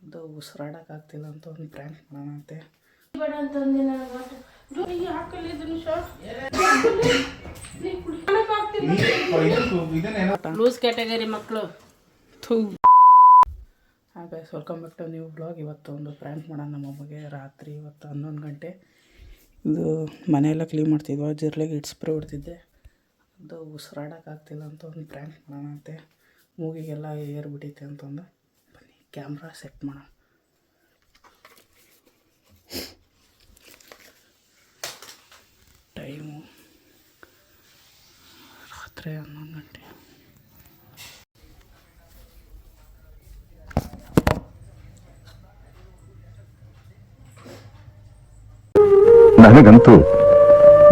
ಅದು ಉಸಿರಾಡೋಕ್ಕಾಗ್ತಿಲ್ಲ ಅಂತ ಒಂದು ಪ್ರ್ಯಾಂಕ್ ಮಾಡೋಣ ಅಂತೆ. ಬೇಡ ಅಂತಂದೆ ಲೂಸ್ ಕ್ಯಾಟಗರಿ ಮಕ್ಕಳು. ಹಾಗೆ welcome back to new blog. ಇವತ್ತು ಒಂದು ಪ್ರ್ಯಾಂಕ್ ಮಾಡೋಣ ನಮ್ಮಮ್ಮಗೆ. ರಾತ್ರಿ ಇವತ್ತು 11 ಗಂಟೆ ಇದು ಮನೆಯೆಲ್ಲ ಕ್ಲೀನ್ ಮಾಡ್ತಿದ್ವ, ಜಿರ್ಲೆಗೆ ಹಿಟ್ ಸ್ಪ್ರೇ ಹೊಡ್ತಿದ್ದೆ. ಅದು ಉಸಿರಾಡೋಕ್ಕಾಗ್ತಿಲ್ಲ ಅಂತ ಒಂದು ಪ್ರ್ಯಾಂಕ್ ಮಾಡೋಣ ಅಂತೆ. ಮೂಗಿಗೆಲ್ಲ ಏರ್ ಬಿಟ್ಟೈತೆ ಅಂತಂದು ಬನ್ನಿ ಕ್ಯಾಮ್ರಾ ಸೆಟ್ ಮಾಡೋಣ. ಟೈಮು ರಾತ್ರಿ 11 ಗಂಟೆ.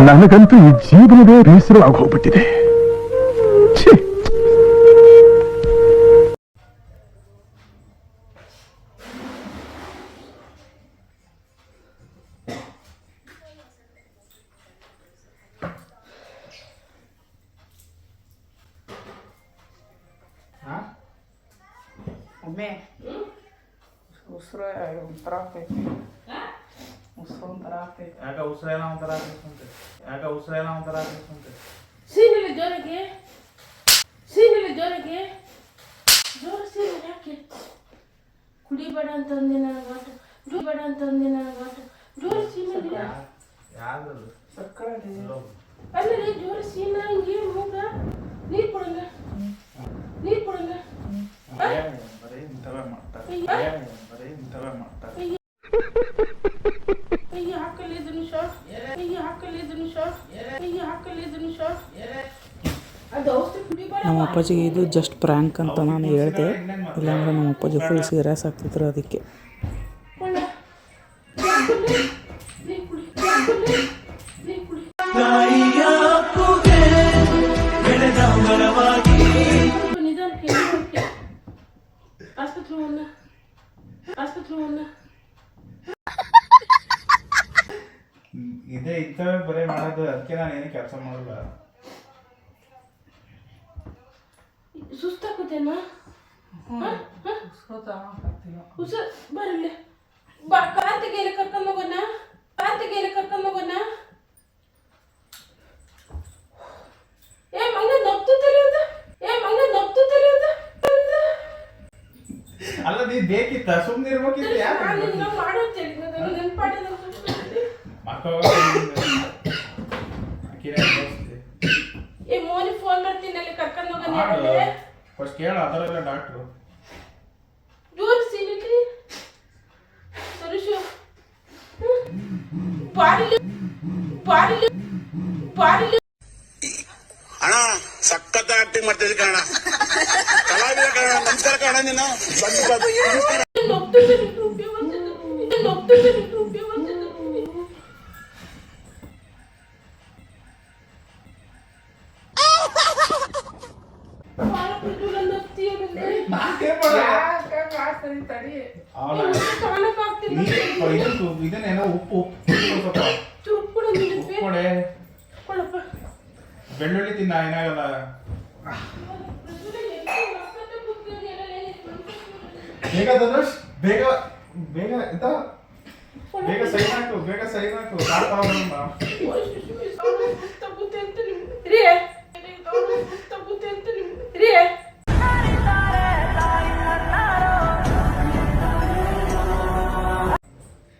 ನನಗಂತೂ ಈ ಜೀವನವೇ ಬೇಸರವಾಗಿ ಹೋಗ್ಬಿಟ್ಟಿದೆ. ಒಮ್ಮೆ ಉಸಿರು ಒಂಥರ ಆಗ್ತೈತಿ. ಉಸಿರು ಒಂಥರ ಆಗ್ತೈತಿ. ಯಾಕೆ ಉಸಿರೇನೋ ಒಂಥರ ಆಗ್ತೈತೆ. ಸೀನಿಲ್ಲ ಜೋರಾಗಿ ಜೋರು ಸೀನಿಲ್ಲ. ಯಾಕೆ ಕುಡಿಬೇಡ ಅಂತಂದೆ ನನಗೆ ಜೋರು ಸೀನಿಲ್ಲ. ಯಾವ್ದು ಸಕ್ಕರೆ ಅಲ್ಲೇ ಜೋರು ಸೀನ ಹಿಂಗೆ ಮೂಗ ನೀರು ಕೊಡಂಗ ಬರೀ ಇಂಥವೇ ಮಾಡ್ತಾರೆ. ಹಾಕಲಿ ಧನುಷ ಅದು ಔಷಧಿ ಕುಡಿಬೇಡ. ನಮ್ಮ ಅಪ್ಪಾಜಿಗೆ ಇದು ಜಸ್ಟ್ ಪ್ರ್ಯಾಂಕ್ ಅಂತ ನಾನು ಹೇಳಿದೆ, ಇಲ್ಲಾಂದ್ರೆ ನಮ್ಮ ಅಪ್ಪಾಜಿ ಫುಲ್ ಸೀರಿಯಸ್ ಆಗ್ತಿದ್ರು. ಅದಕ್ಕೆ ಇದೇ ಇಂಥವೇ ಬರೀ ಮಾಡೋದು. ಅದಕ್ಕೆ ನಾನು ಏನು ಕೆಲಸ ಮಾಡಲ್ಲ. ಸುಸ್ತಾಗುತ್ತೇನಾ? ಉಸಿರು ಬರಲಿ. ಕಾರ್ತಿಕೇಯನ ಕರ್ಕೊಂಡು ಹೋಗೋಣ. ಏ ಮಂಗ ನಗ್ತುತ್ತಲೆ ಅಂತ. ಅಲ್ಲ ನೀ ಬೇಕಿತ್ತ ಸುಮ್ಮನೆ ಇರ್ಬೇಕಿತ್ತು. ಯಾಕೆ ಮಾಡೋತ್ತೇಳಿ ನೆನ್ಪಾಡಿದ ಏ ಮೋನಿ ಫೋನ್ ಮಾಡ್ತೀನಿ, ಅಲ್ಲಿ ಕರ್ಕೊಂಡು ಹೋಗೋಣ. ಫಸ್ಟ್ ಕೇಳ ಅದರಲ್ಲ ಡಾಕ್ಟ್ರು. ಜೋರು ಸೀನಿಟ್ರಿ ಸರುಷು ಬಾರಿಲು ಅಣ್ಣ ಸಖತ್ ಆಕ್ಟಿಂಗ್ ಮಾಡ್ತಿದ್ದೆ ಕಣ. ಕಲಾವಿದ ಕಣ. ನಮಸ್ಕಾರ ಕಣ. ನೀನು ಇದನ್ನೇನೋ ಉಪ್ಪು ಕೊಡೆ. ಬೆಳ್ಳುಳ್ಳಿ ತಿನ್ನ ಏನಾಗಲ್ಲ. ಬೇಗ ಧನುಷ್, ಬೇಗ ಸೈನ್ ಹಾಕು.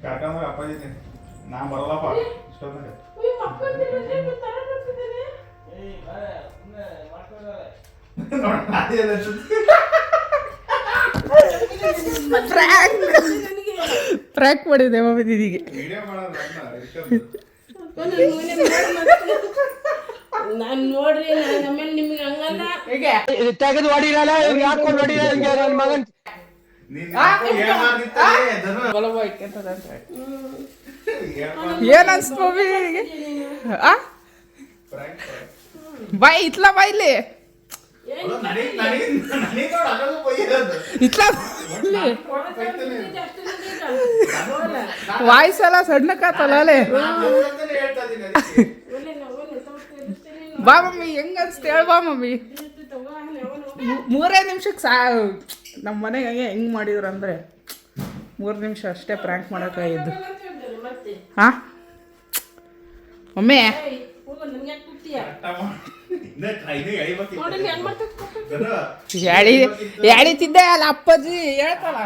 ಕರ್ಕೊಂಡ್ರೆ ಅಪ್ಪಾಜಿ ನಾ ಬರಲ್ಲಪ್ಪ ಇಷ್ಟೊಂದ್ರೆ. ಪ್ರ್ಯಾಂಕ್ ಮಾಡಿದೆ ಮಮ್ಮಿ ದೀದಿಗೆ. ನಾನು ನೋಡ್ರಿ, ಆಮೇಲೆ ನಿಮ್ಗೆ ಹಂಗಲ್ಲ. ತೆಗೆದು ಹೊಡಿರಲ್ಲ, ಹಾಕೊಂಡು ಹೊಡಿರ ನನ್ನ ಮಗನ್. ಏನ್ ಅನ್ಸ್ತು ಮಮ್ಮಿ ನಿನಗೆ? ಬಾಯ್ ಇತ್ಲ ಬಾಯ್ಲಿ ಇತ್ಲ ವಾಯ್ಸ್ ಎಲ್ಲ ಸಣ್ಣಕ್ಕಾತಲ್ಲ ಅಲ್ಲೇ. ಬಾ ಮಮ್ಮಿ, ಹೆಂಗ ಅನ್ಸ್ತು ಹೇಳ. ಬಾ ಮಮ್ಮಿ, 3 ನಿಮಿಷಕ್ಕೆ ನಮ್ಮ ಮನೆಗೆ ಹೆಂಗೆ ಮಾಡಿದ್ರು ಅಂದರೆ 3 ನಿಮಿಷ ಅಷ್ಟೇ ಪ್ರ್ಯಾಂಕ್ ಮಾಡೋಕ್ಕಾಗಿದ್ದು. ಅಂತ ಹೇಳಿದ್ನಲ್ಲ ಮತ್ತೆ ಹಾಂ ಮಮ್ಮಿ ಏಯ್, ಹೋಗು, ನನ್ಗೆ ಯಾಕೆ ಕೂಗ್ತೀಯ? ನೋಡಲ್ಲಿ ಹೆಂಗ್ ಮಾಡ್ತಾ ಎಳಿತಿದ್ದೆ ಅಲ್ಲ ಅಪ್ಪಾಜಿ ಹೇಳ್ತಲ್ಲ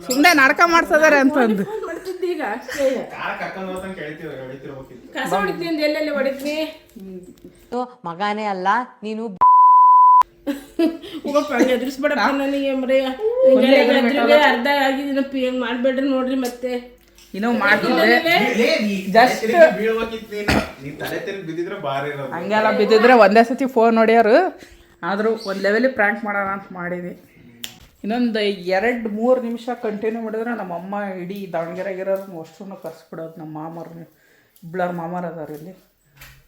ಸುಮ್ಮನೆ ನಾಟಕ ಮಾಡ್ತಿದಾರೆ ಅಂತಂದು. ಫೋನ್ ಮಾಡ್ತಿದ್ದೆ ಈಗ ಅಷ್ಟೇ. ಕಸ ಹೊಡಿತೀನಿ ಅಂದ್ ಎಲ್ಲೆಲ್ಲಿ ಹೊಡಿತೀನಿ? ಮಗನೇ ಅಲ್ಲ ನೀನು. ಹೋಗಪ್ಪ, ಹಂಗೆ ಎದುರಿಸ್ಬೇಡಪ್ಪ ನನಗೆ ಮರೆ. ಅರ್ಧ ಆಗಿದ್ದೀನಪ್ಪ, ಹೆಂಗ್ ಮಾಡ್ಬೇಡ್ರಿ ನೋಡ್ರಿ ಮತ್ತೆ. ಇನ್ನೂ ಮಾಡ್ತಿದ್ದೆ ಜಸ್ಟ್ ಹಂಗೆಲ್ಲ ಬಿದ್ದಿದ್ರೆ ಒಂದೇ ಸತಿ ಫೋನ್ ಹೊಡ್ಯಾರು. ಆದರೂ ಒಂದು ಲೆವೆಲಿಗೆ ಪ್ರ್ಯಾಂಕ್ ಮಾಡೋಣ ಅಂತ ಮಾಡೀನಿ. ಇನ್ನೊಂದು 2-3 ನಿಮಿಷ ಕಂಟಿನ್ಯೂ ಮಾಡಿದ್ರೆ ನಮ್ಮಮ್ಮ ಇಡೀ ದಾವಣಗೆರೆಗಿರೋರು ಅಷ್ಟನ್ನು ಕರೆಸ್ಬಿಡೋದು. ನಮ್ಮ ಮಾಮರನ್ನ ಇಬ್ಬಳವ್ರ ಮಾಮಾರ ಅದಾರ ಇಲ್ಲಿ,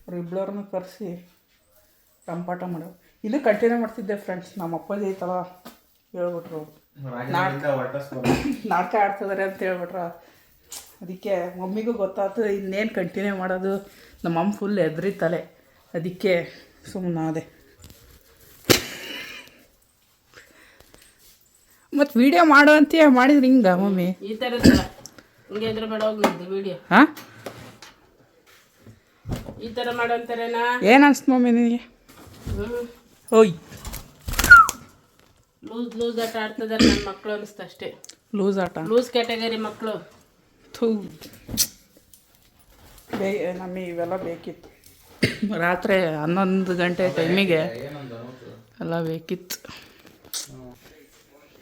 ಅವ್ರು ಇಬ್ಬಳವ್ರನ್ನ ಕರೆಸಿ ರಂಪಾಟ ಮಾಡೋದು. ಇನ್ನೂ ಕಂಟಿನ್ಯೂ ಮಾಡ್ತಿದ್ದೆ ಫ್ರೆಂಡ್ಸ್. ನಮ್ಮ ಅಪ್ಪಾಜಿ ಈ ಥರ ಹೇಳ್ಬಿಟ್ರು ನಾಟಕ ಆಡ್ತಿದ್ದಾರೆ ಅಂತ ಹೇಳ್ಬಿಟ್ರ. ಅದಕ್ಕೆ ಮಮ್ಮಿಗೂ ಗೊತ್ತಾಯ್ತು ಇನ್ನೇನು ಕಂಟಿನ್ಯೂ ಮಾಡೋದು. ನಮ್ಮಮ್ಮ ಫುಲ್ ಎದ್ರಿತಲೆ, ಅದಕ್ಕೆ ಸುಮ್ಮನಾದೆ. ಮತ್ತು ವೀಡಿಯೋ ಮಾಡೋ ಅಂತೀಯ ಮಾಡಿದ್ರಿ ಹಿಂಗ ಮಮ್ಮಿ? ಈ ಥರದ ಹಿಂಗೆ ಇದ್ರೆ ಬೇಡ, ಹೋಗಿ ನಿಂದು ವಿಡಿಯೋ ಹಾಂ ಈ ಥರ ಮಾಡೋ ಅಂತಾರೇನಾ? ಏನು ಅನ್ಸ್ತು ಮಮ್ಮಿ ನಿನಗೆ? ಓಯ್ ಲೂಸ್ ಆಟ ಆಡ್ತಿದ್ದಾರೆ ನನ್ನ ಮಕ್ಕಳು ಅನಿಸ್ತು ಅಷ್ಟೇ. ಲೂಸ್ ಆಟ, ಲೂಸ್ ಕ್ಯಾಟಗರಿ ಮಕ್ಕಳು. ಥೂ ನಮಗೆ ಇವೆಲ್ಲ ಬೇಕಿತ್ತು. ರಾತ್ರಿ 11 ಗಂಟೆ ಟೈಮಿಗೆ ಎಲ್ಲ ಬೇಕಿತ್ತು.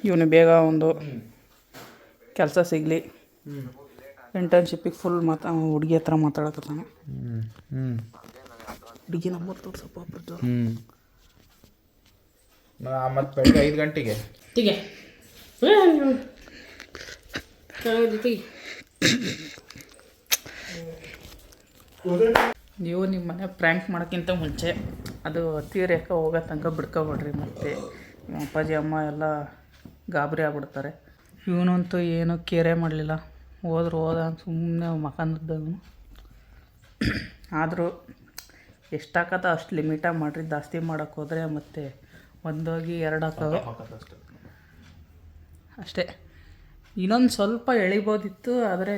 ಇವನು ಬೇಗ ಒಂದು ಕೆಲಸ ಸಿಗಲಿ. ಇಂಟರ್ನ್ಶಿಪ್ಪಿಗೆ ಫುಲ್ ಹುಡುಗಿ ಹತ್ರ ಮಾತಾಡಕತ್ತಾನ. ಹುಡುಗಿ ನಂಬರ್ ತೋರ್ಸಪ್ಪ ಬರ್ದು. ಮತ್ತು ಬೆಳಗ್ಗೆ 5 ಗಂಟೆಗೆ ತಿಗೆ ನೀವು ನಿಮ್ಮ ಮನೆ ಪ್ರ್ಯಾಂಕ್ ಮಾಡೋಕ್ಕಿಂತ ಮುಂಚೆ ಅದು ತೀರೇಕ ಹೋಗೋ ತನಕ ಬಿಡ್ಕೊಬೇಡ್ರಿ. ಮತ್ತು ನಿಮ್ಮ ಅಪ್ಪಾಜಿ ಅಮ್ಮ ಎಲ್ಲ ಗಾಬರಿ ಆಗ್ಬಿಡ್ತಾರೆ. ಇವನಂತೂ ಏನೂ ಕೇರೇ ಮಾಡಲಿಲ್ಲ. ಹೋದ ಸುಮ್ಮನೆ ಮಕ್ಕಂದವನು. ಆದರೂ ಎಷ್ಟಾಕತ್ತ ಅಷ್ಟು ಲಿಮಿಟಾಗಿ ಮಾಡಿರಿ. ಜಾಸ್ತಿ ಮಾಡೋಕ್ಕೆ ಹೋದರೆ ಮತ್ತು ಒಂದೋಗಿ 2 ಹಾಕವೆ ಅಷ್ಟೇ. ಇನ್ನೊಂದು ಸ್ವಲ್ಪ ಎಳಿಬೋದಿತ್ತು, ಆದರೆ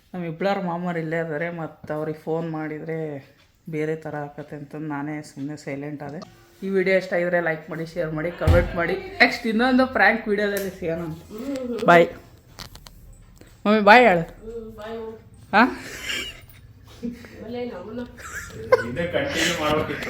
ನಮ್ಮ ಇಬ್ಬಳವ್ರ ಮಾಮರು ಇಲ್ಲೇ ಇದ್ದಾರೆ. ಮತ್ತು ಅವ್ರಿಗೆ ಫೋನ್ ಮಾಡಿದರೆ ಬೇರೆ ಥರ ಆಕತ್ತೆ ಅಂತ ನಾನೇ ಸುಮ್ಮನೆ ಸೈಲೆಂಟ್ ಆದೆ. ಈ ವಿಡಿಯೋ ಇಷ್ಟ ಆಗಿದ್ರೆ ಲೈಕ್ ಮಾಡಿ, ಶೇರ್ ಮಾಡಿ, ಕಮೆಂಟ್ ಮಾಡಿ. ನೆಕ್ಸ್ಟ್ ಇನ್ನೊಂದು ಪ್ರ್ಯಾಂಕ್ ವಿಡಿಯೋದಲ್ಲಿ ಸಿಗೋಣ. ಬಾಯ್ ಮಮ್ಮಿ, ಬಾಯ್ ಹೇಳು. ಹಾಂ ಇದೇ ಕಂಟಿನ್ಯೂ ಮಾಡ್ಬೇಕಿತ್ತು.